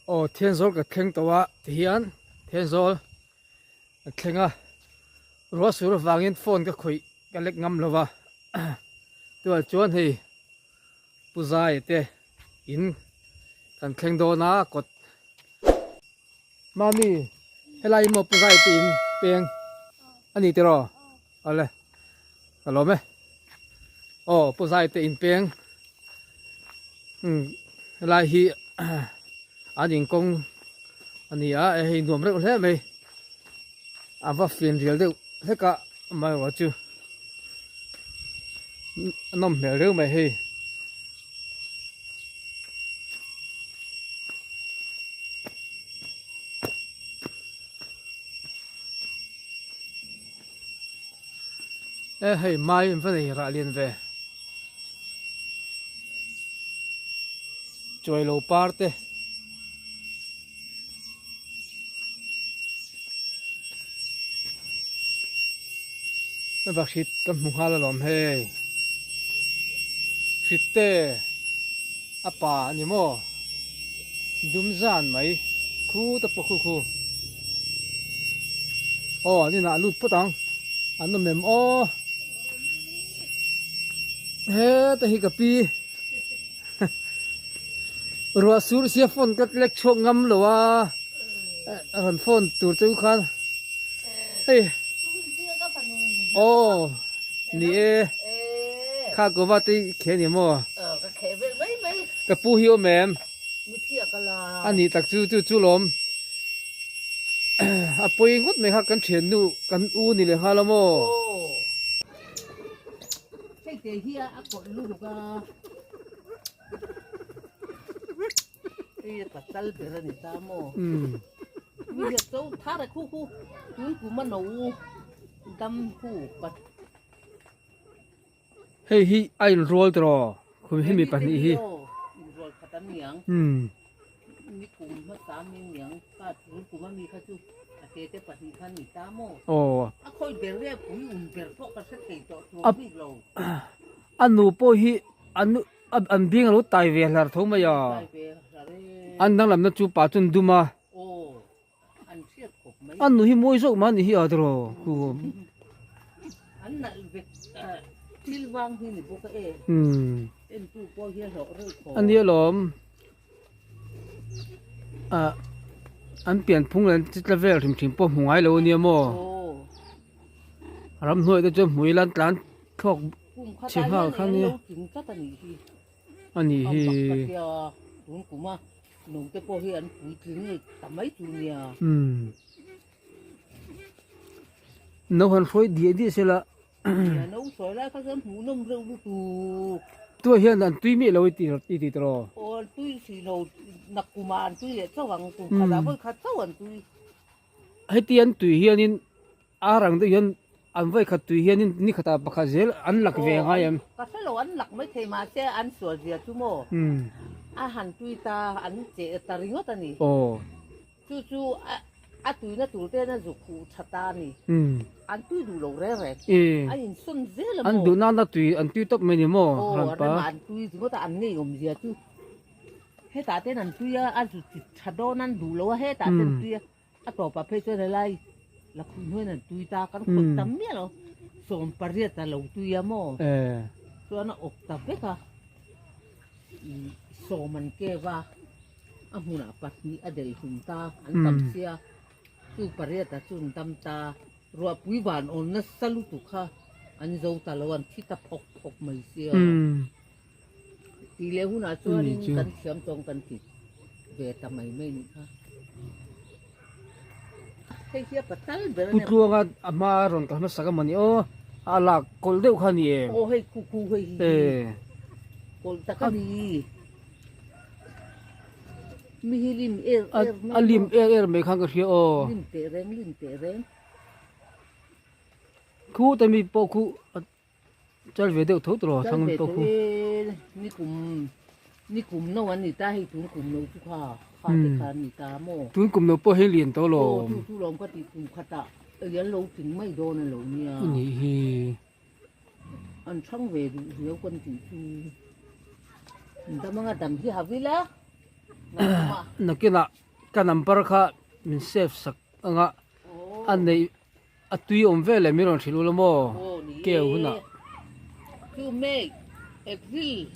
โอ้เทียนโซลกับเข่งตัวเทียนเทียนโซลเข่งอ่ะรัวสุรวางเงินโฟนก็คุยกันเล็กงำเลยวะตัวจวนให้ผู้ชายเตะอินกันเข่งโดนากดมามีให้ไล่มาผู้ชายตีนเปียงอันนี้ตีรอเอาเลยฮัลโหลไหมโอ้ผู้ชายตีนเปียงไล่ฮีอันยิงกงอันนี้ให้หนุ่มเรื่องเล่ไหมว่าฟิล์มเดียวเดียวเล็กก็ไม่ว่าจูน้องเหนียวเรื่องไหมให้ให้ไม่เป็นไรระเลียนเวจอยโลปาร์เตไม่บักชิดกับมุฮาลลอมเฮชิดเตอป่านี่โมดุมจานไหมคู่ตะปะคู่อ๋อนี่น่ะลุดปะตังอันนั้นเมมอ๋อเฮ้แต่ฮิกับปีรัวสูรเสียฝนก็เล็กชกงำหรือว่ารันฝนตูดจุกันเฮ้ยโอ้นี่ข้าก็ว่าที่เขียนนี่มั้งก็เขยไม่กับปูหิวแมมไม่เที่ยกันละอันนี้ตักจู่ลมปุยงดไหมครับกันเฉียนนู่กันอูนี่เลยฮะละโมใช่เจียกดลูกก็ปัดตัลเปรนิตามโมมีเด็กโตท่าอะไรคู่นี่กูมันหนูดำคู่ปัดเฮ้ยไอ้โรลตรอคุณให้มีปัญหาฮีโรลขัดเหนียงมีกลุ่มภาษามีเหนียงก็รู้กลุ่มว่ามีข้าจุเจ๊ปัดมีขันนิตามโมโอ้ค่อยเบรเรียผมอุ่นเบรพวกกระเซ็ตเกยตัวพี่เราอันนูโปฮีอันเบียงรู้ตายเวลาทุ่งมายาอันนั่งลำนั้นจูป่าจนดูมาอันนู้หิมวยสุกมันหิอาดรอกูอันนั้นเวทิลวางที่นี่พวกเอ็นตู้พวกเฮียเราเรื่องอันนี้หลอมอันเปลี่ยนพุ่งเลยจะเวลถึงพวกหวยแล้วเนี่ยมั้งรำหน่วยจะหวยล้านขอกเชี่ยวข้างนี้อันนี้ฮีคุณกูมาหนุ่มจะพอเห็นปุ๋ยถึงทำไมจุเนี่ยน้องคนสวยดีเสียละน้องสวยแล้วเขาจะหูน้องเร็วตัวเฮียนั่นตุยมีเราตีตรอโอ้ตุยสิเราหนักกูมาตุยเจ้าหวังกูขนาดว่าข้าเจ้าวันตุยให้เตียนตุยเฮียนี่อารังตัวเฮียอันไว้ขัดตุยเฮียนี่ขัดปากเจลอันหลักเวงไงยังก็ถ้าเราอันหลักไม่เทมาเจ้อันสวยเดียชั่วโมงอาหารตุยตาอันเจตาริงตันนี่โอ้จู่ตุยน่ะตุยเต้น่ะจุกูชัดตานี่อันตุยดูเราเร่อันนี้ส่วนเจลอันดูนั่นตุยอันตุยตบไม่เนี่ยมั้งรันปะอันตุยจู่แต่อันนี้ก็มีเดียจู่เฮตาเต้นั่นตุยอันจุดชัดโดนั่นดูเราเฮตาเต้นตุยอันต่อไปเพื่อจะอะไรแล้วคุณเพื่อนตุยตากันคนตั้มเนี่ยเหรอส่งปริยัติเราตุยมั้งส่วนอกตาเป๊กอะโซมันเกว่าอาหุนาปัตนีอเดยหุนตาอันตั้มเสียจู่ปริยัติจู่ตั้มตารัวปุยบานอนนัสสลุตุค่ะอันเจ้าตาลวันที่ตะพกไม่เสียทีเลี้ยหุนาส่วนกันเชื่อมตรงกันติดเบตทำไมไม่นี่ค่ะปุตรวงอามาร้อนกันมาสักมันนี่โอ้อาลักกอลเดียวขันนี่โอ้ให้คูให้กอลตะกันนี่มีลิมลิมไม่ขังกันเชียวลิมเตะแรงคู่แต่มีปอคู่จะเวเดียวทุกตัวทั้งปอคู่นี่กลุ่มโน่วันนี้ตาให้ถุงกลุ่มโน่ทุกข้าเด็กขานี่ตาโม่ถุงกลุ่มโน่ปอให้เรียนตัวหรอทุลองก็ตีกลุ่มขัดตายันเราถึงไม่โดนหรอเนี่ยนี่อันช่างเวดูเดี๋ยวคนตีแต่มันก็ดำที่หาวิละ Nama. nakina ka number kha min save sak anga Oh. an nei atui om vele mi ron thilu lo mo Oh, ni. keu huna Tu make April.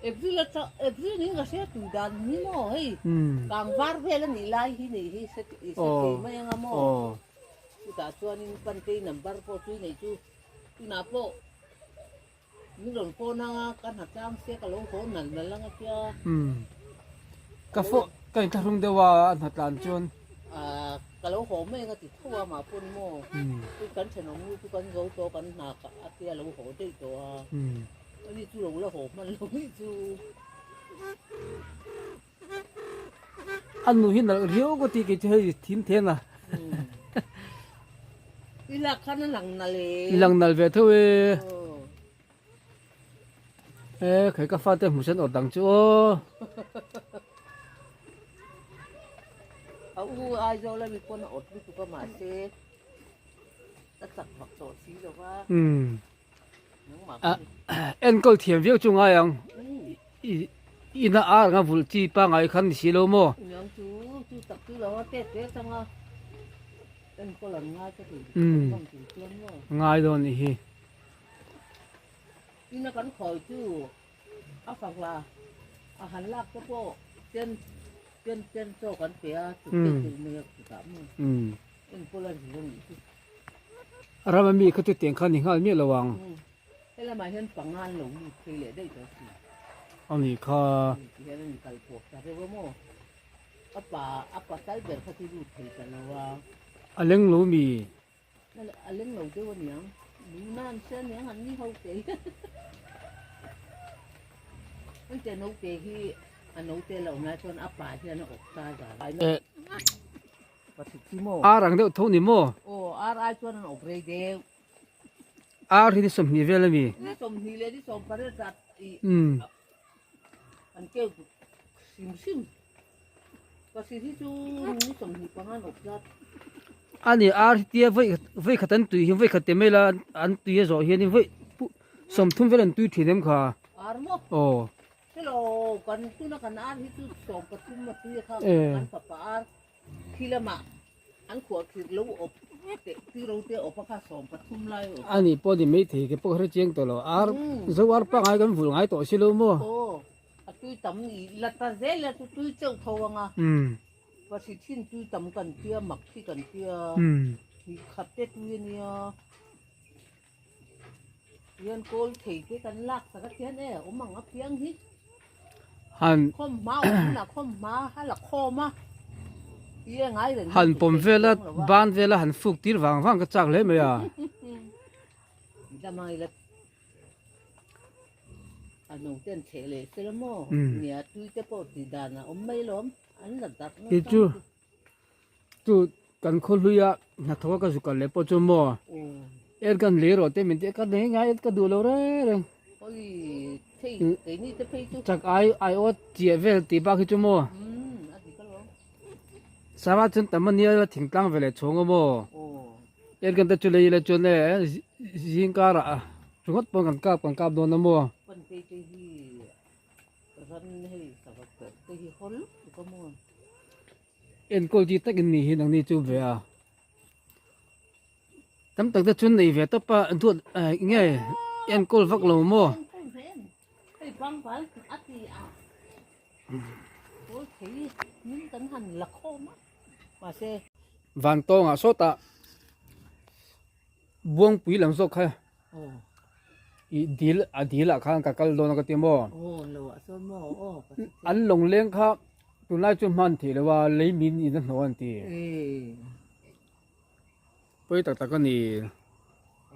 April ni kasi tu dan ni mo hey. Kang var vela ni lai hi ni hi sa mai nga mo. oh Tu ta chuan in pante number po tu nei tu. Tu na po. Ni ron po na nga kan ha cham se ka lo ho nan na lang kya. ka fo ka in tharung dewa an hatlan chon Ka lo ho me nga ti thuwa ma pun mo. Tu kan chen mu tu kan go to kan na ka atia lo ho dei to a. Ani tu lo la ho man lo ni tu. an nu hin na rio ko ti ke thei thin the na Ila kan lang na le. ilang nal ve thwe Oh. khai ka fa te mu sen odang chu Au ai zo la mi pon ot tu ka ma se. Ta tak bak to si lo wa. Nang ma. en kol thiam viu chu nga yang ina a nga vul chi pa ngai khan si lo mo Nyang tu tak tu lo te te tanga. Ten ko lang nga ka tu. Không tu tuan mo. ngai do ni hi Ina kan khoi tu. A phak la. A han lak ko po. Ten so kan pe a tu tu me tu ta mo. En ko lang ni ni. rama mi khatu teng khan ni ngal mi lawang Thế là mà hiện pangan lo ni thì le dei to si. ani kha Yan ang kalpok. Sabi mo, apa talber ka ti lut kay dalawa. aleng lo mi Alin lo de wan yang. Lunan siya niyang ani haw kay. Ang tinaw kay hi ano te lo na ton apa siya na okta ga. Pasiksi mo. arang de tho ni mo Oh, aray ton ang okre de. ar hi som ni vela mi Ni som hile di som pare dat i ang kay sim. Kasi dito ni som hi pangan okta. ani ar tia voi khatan tu hi voi khate mela an tu ye zo hi ni voi som thum velan tu thinem kha Armo. oh Hello, kan tu na kan ar hitu som patum matu ya ka Eh. kan papar. Kila ma. An ko kir lo op te ti ro te op ka som patum lai op. ani po di me the ke po hre cheng to lo ar zo ar pa ngai kan vul ngai to si lo mo Oh. Atui tam ni lata zela tu tu chau thawanga. Pasi thin tu tam kan tia mak thi kan tia. Ni khatte tu ni ya. Yan kol thei ke kan lak sa ka tian e o mang apiang hi. han Khom ma na khom ma ha la khoma. Iya ngai ren. han pom vela ban vela han fuk tir wang wang ka chak le me ya Damai la ano ten chele sila mo niya tuite po ti dana o may lom an ladak mo ke chu tu kan khol hu ya na tho ka zu ka le po chu mo er kan le ro te min te ka ne ngai ka du lo re oi thei cái ni te pei tu chak ai o tie vel ti ba ki chu mo adi ka lo sama chen tam ni la thing tlang vele chong mo o er kan ta chu le le chu ne jing ka ra chungot pon kan kap do na mo pan te te hi ran hei sa ka te hi hol ko mo en kol ji tak ni hi nang ni chu ve a tam tak ta chun nei ve ta pa an thu nge en kol vak lo mo hei bang bal ati a o thei nin kan han la khoma ma se van to nga so ta buông pui lam zo kha o i dil a khan ka kal do na ka ti mo oh lo a son mo oh an long leng kha tu lai chu man thi le wa lei min in no an ti poi tak tak ni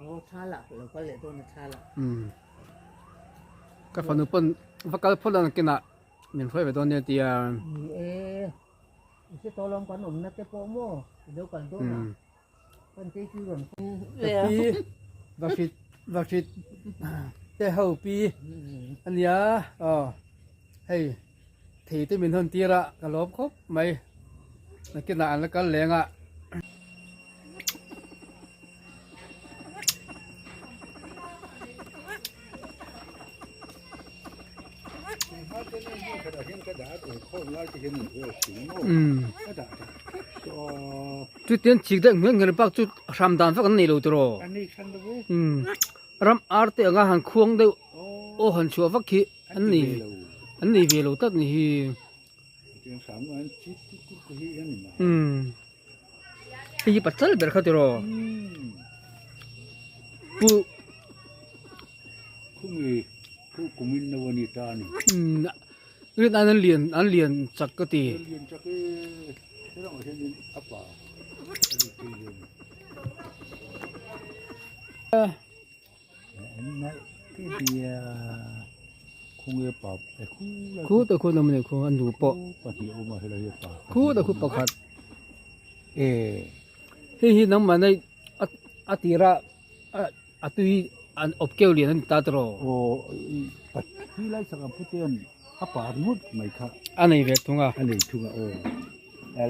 oh thala lo ka le don thala ka fanu pon vakal pholan kina min phoi ve don ne ti a se to long kan om na te po mo do kan do na kan te chu ron pi vakit te ho pi an ya hey thì tôi mình hơn tia ra cả lốp khúc mày là cái nạn là cái lẹng ạ chút tiền chỉ được người người bác chút làm đàn phát cái này lâu rồi ram arte nga han khuang de o han chua vak khi an ni ve lo tat ni hi hi patal ber khatiro pu kumin na wanita ni rin an lian chak ka ti yan sa ke pero kasi din apa na ke dia khung ye pa khu ta khu nam ne khu an du po pa hi o ma hela ye pa khu ta khu pa khat eh hi nam ma nei atira atui an opkeu lian an ta tro o pa hi lai sa putian apa ngut mai kha anei ve thunga ani thunga o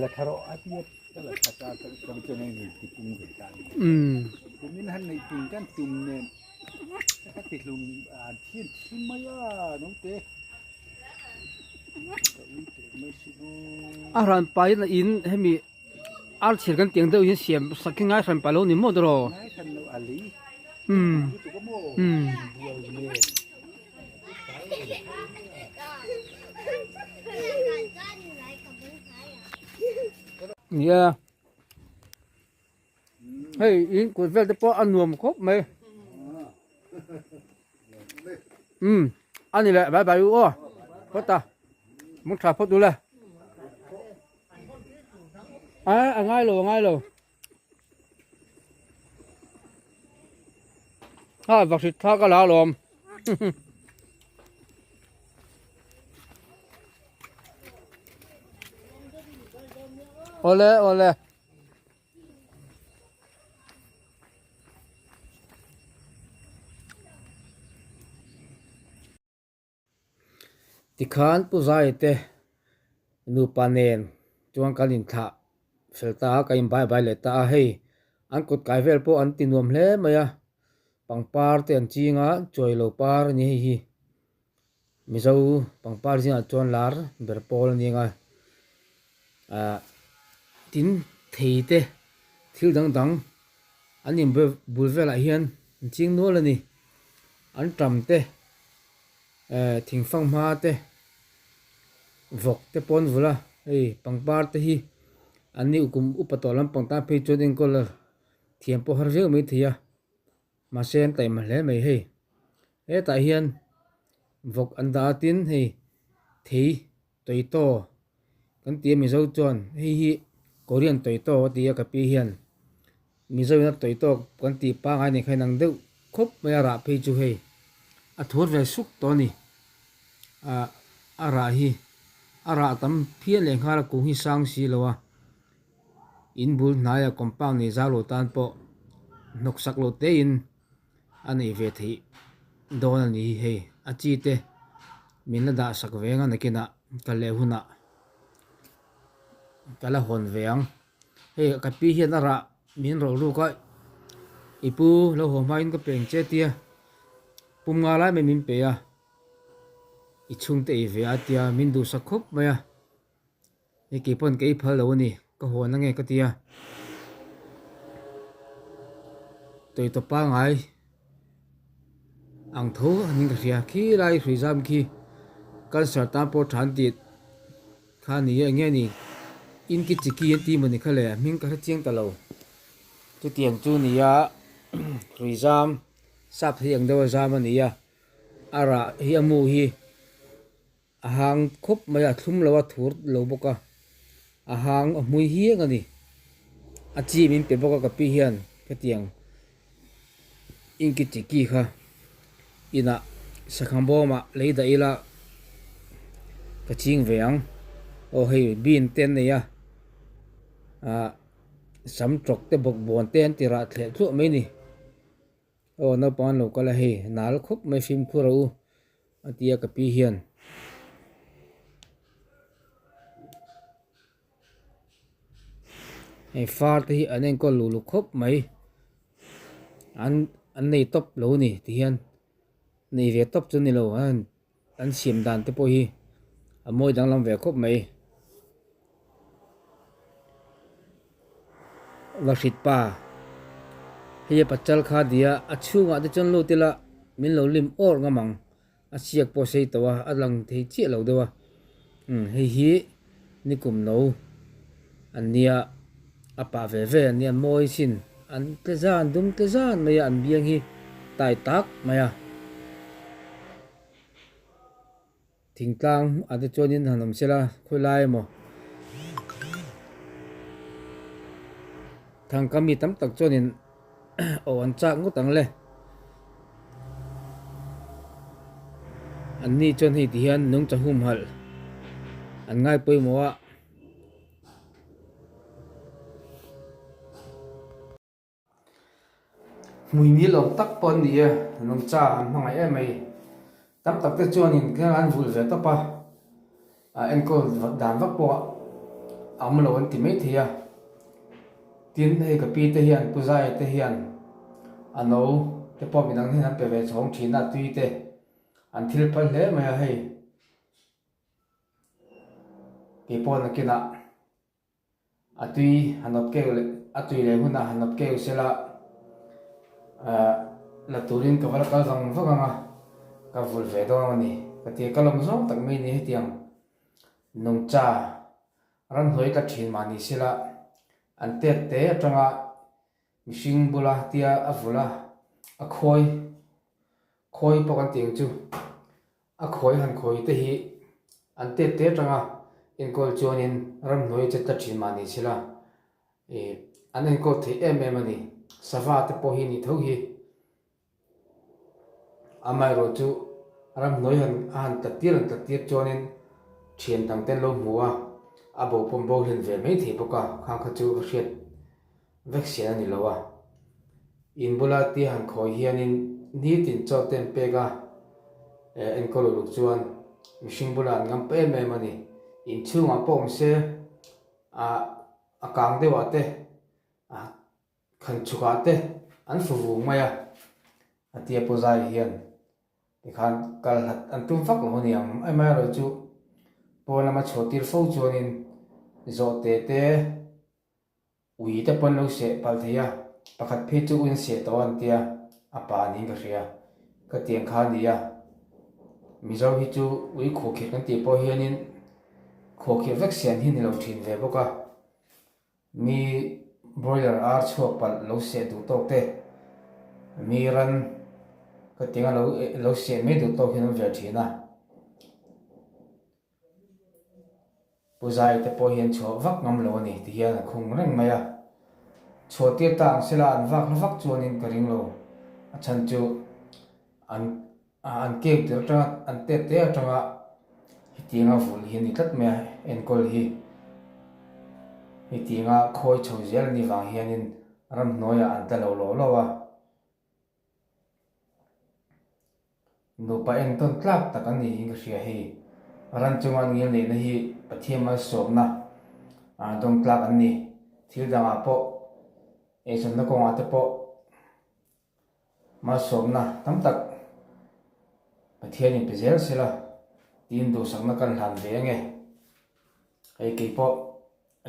la tharo atiet la khata tang chen ni tipung ge ta kumin han nei tung kan tum ne ka ti lum thiên thiên maya nong te ran pai na in hemi al chir kan tiang deuh in siam sakinga ran palo ni mo dro nai kan no ali tu ko mo bual ne yeah hey in ko vel te po anuam khop mai ani le bye bye o ko ta mun tha phot du le ngay lo vạc thịt tha cả lá lồm ole tikhan pu zai te nu panen chuang kalin tha felta kaim bai le ta hei an kut kai vel po an tinuam hle maya pangpar te an chinga choi lo par ni hi mizo pangpar jing chon lar berpol ni nga tin thei te thil dang an nim bul vela hian ching no la ni an tram te thing phang ma te vok te pon vula ei pangpar te hi ani ukum upatolam pangta pe choding kol thiam po har veu mai thia ma sen tai ma hle mai hei ta hian vok anda tin hei thei toi to kan ti mi zo chon hi korean toi to ti ka pi hian mi zo na toi to kan ti pa ngai ni khainang deuh khop mai ra pe chu hei a thor ve suk to ni ara tam phian le khara ku hi sang si lowa in bul naya compound ni zalo tan po nok sak lo te in ani ve thi don ani he achi te min da sak venga nakina kale huna kala hon veang he ka pi hian ara min ro lu ka ipu lo ho main ka peng che tia pum nga lai me min pe ya i chung te ve atia min du sakhop maya e ki pon ke phal lo ni ka ho na nge ka tia toi to pa ngai ang tho aning ka ria khi lai rizam khi kan sar ta po than ti kha ni nge ni in ki chi ki ti mani khale ming ka chiang ta lo tu tiang chu ni ya rizam sap hiang do zam ani ya ara hi amu hi ahang khop maya thum lawa thur lo boka ahang mui hi ngani achi min pe boka ka pi hian ka tiang inki chiki kha ina sakhambo ma leida ila kaching veang o hei bin ten ne ya sam trok te bok bon ten ti ra thle thu mai ni o na pan lo kala hei nal khop mai fim khu ro atia ka pi hian hei far te hi anen ko lu khop mai an nei top lo ni ti hian nei ve top chu ni lo an an siam dan te po hi a moi dang lam ve khop mai wa hrit pa hi pachal kha dia a chunga de chon lo tila min lo lim or ngamang a siak po sei tawa alang thei chi lo dewa hi nikum no ania apa ve ve ania moi sin an tlezan dum tlezan maya an biang hi tai tak maya thingtlang ade chonin hanom sela khulai mo thang kami tam tak chonin o an chak ngutang le an ni chon hi tihian nung chahum hal an ngai poi mowa mui ni lom tak pon dia nung cha an hangai emai tam tak te chonin ke an vul ve to pa a en ko dan vak po am lo an ti me thia tin hei ka pi te hian puzai te hian ano te po mi dang hian pe ve chong thina tui te an thil pal hle ma hei ke po na kina atui hanop ke atui le huna hanop ke sela la turin ka wala ka gang vanga ka vul ve do ni ka ti kalom zo tak mai ni hetiam nong cha ran hoi ka thin mani sela an te te atanga mihring bula tia avula a khoi pokan ting chu a khoi han khoi te hi an te te atanga in kol chonin ram noi che ta thin mani sila an en ko the em ani safa te po hi ni tho hi amai ro chu ram noi han ta tir chonin thien tang ten lo muwa abo pombo hin ve mai thi poka khang kha chu hriat vaccine ani lowa in bula ti han khoi hianin ni tin chaw tem pega en ko lu chuan mihring bula ngam pe me mani in chunga pom se a kang de wa te a khan chuka te an fu vu maya atia pozai hian tikhan kal hat an tum fak lo ni am ai mai ro chu pona ma chotir fo chuanin zo te te ui te pon lo se pal theya pakhat phe chu in se to an tia apa ni ka ria ka tiang kha ni ya mizo hi chu ui kho khe kan ti po hianin kho khe vaccine hin lo thin ve boka mi broiler ar chhuak pal lo se du tok te mi ran ka tinga lo se me du tok hin ve thina puzai te po hian chho vak ngam lo ni ti hian khung reng maya chho tir ta ang sela an vak chuanin ka ring lo a chan chu an ke te ta an te atanga hitinga vul hi ni tlat me en kol hi hitinga khoi chho zel ni wang hianin ram noya an ta lo wa no pa en ton tlak tak ani hi ria hi ran chunga ngil ne hi pathiama somna a dong tlak ani thil danga po e son na ko ate po ma somna tam tak pathiani pezel sela tin do sangna kan hlan ve nge ai ke po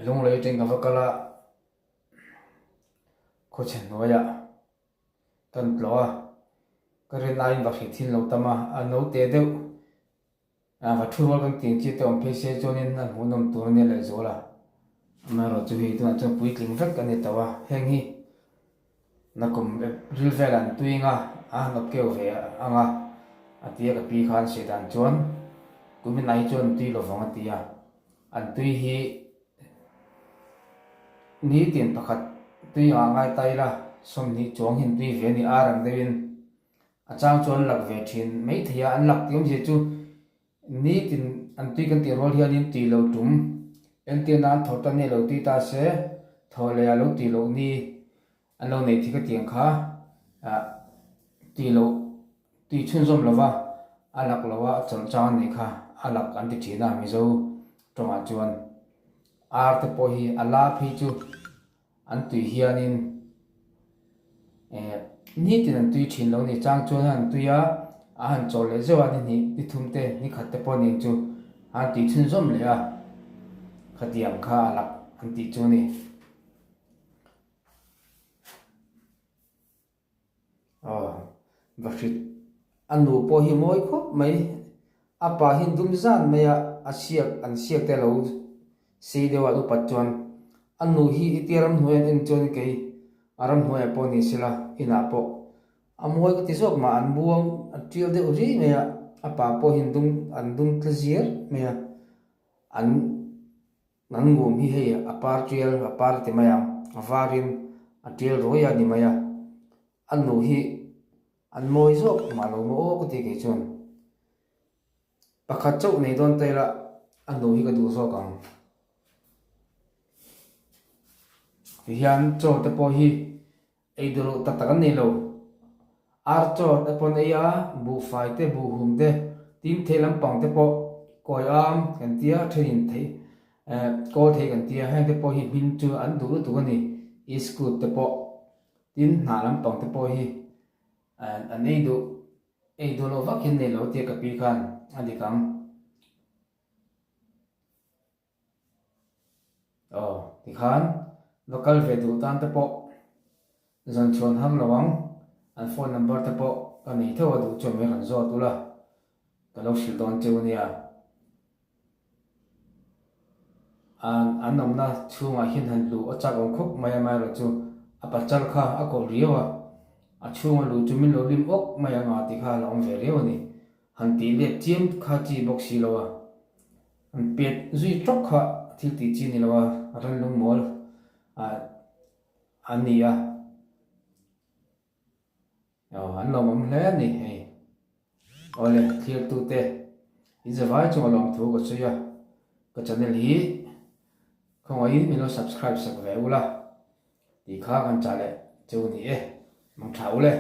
lung lei teng ka vakala ko chen noya tan tloa kare nai ba khi thin lo tama a no te deu và thu vào cái tiền chi tổng phí xe cho nên là muốn nằm tuổi này lại rồi là mà rồi chú ý tôi cho quý kính rất cái này tao à hèn hi nó cũng rêu về là tuy nga nó kêu về tia cái pi khan sẽ đàn chuan cũng bên này chuan tuy lo vong tia anh tuy hi ní tiền bạc tuy ngay tay là xong ní chuang hin tuy về ní rằng đây trang chuan lạc về thiên mấy thầy anh lạc tiếng gì chú ni tin an tui kan ti rol hianin ti lo tum en ti nan thotan ne lo ti ta se thole ya lo ti lo ni an lo nei thi ka tiang kha ti lo ti chun zom lova alak lova chon chan ni kha alak an ti thina mi zo tonga chuan ar te po hi ala phi chu an tui hianin ni tin an tui thin lo ni chang chuan an tuya han chol le zo ani ni ti thum te ni khat te pon in chu han ti thun zom le a khatiam kha alak an ti chu ni vashit anu po hi moi khop mai apa hin dum zan maya asiak an siak te lo si dewa lu patchuan anu hi itiram hnoen en chon ke aram hnoe poni sila ina po amoi ko tisok ma an buang atil de uri maya apa po hin dum an dum tlazier maya an nan ngum hi he apar trial apar te maya avarin atil roya ni maya anu hi an moi zok ma lo mo ko ti ke chon pakhat chau nei don te la anu hi ka du zo kang hian cho te po hi ei duro tak tak an nei lo ar cho te pon eya bu fai te bu hum te tim thelam pang te po koi am kan tia thein thei ko thei kan tia hang te po hi bin chu an du tu ani iskut te po tin na lam pang te po hi an ei du lo vak hin nei lo te ka pi khan ani kam thì khan local về tụ tan te po zon chon ham lawang an phone number te po ka nei thawa du chom me han zo tu la ka lo sil don cheu nia an nom na chunga hin han lu a chak ong khop maya mai ro chu apa chal kha a ko riwa a chunga lu chu min lo lim ok maya nga ti kha la ong ve rew ni han ti le chim kha chi box si lawa an pet zui trok kha thil ti chi ni lawa ran lung mol ania an lo mam hle ni he ole thil tu te izawai chu lom thu ko chuya ka channel hi không ai mình subscribe sak ve ula ti kha kan chale chu ni e mang thau le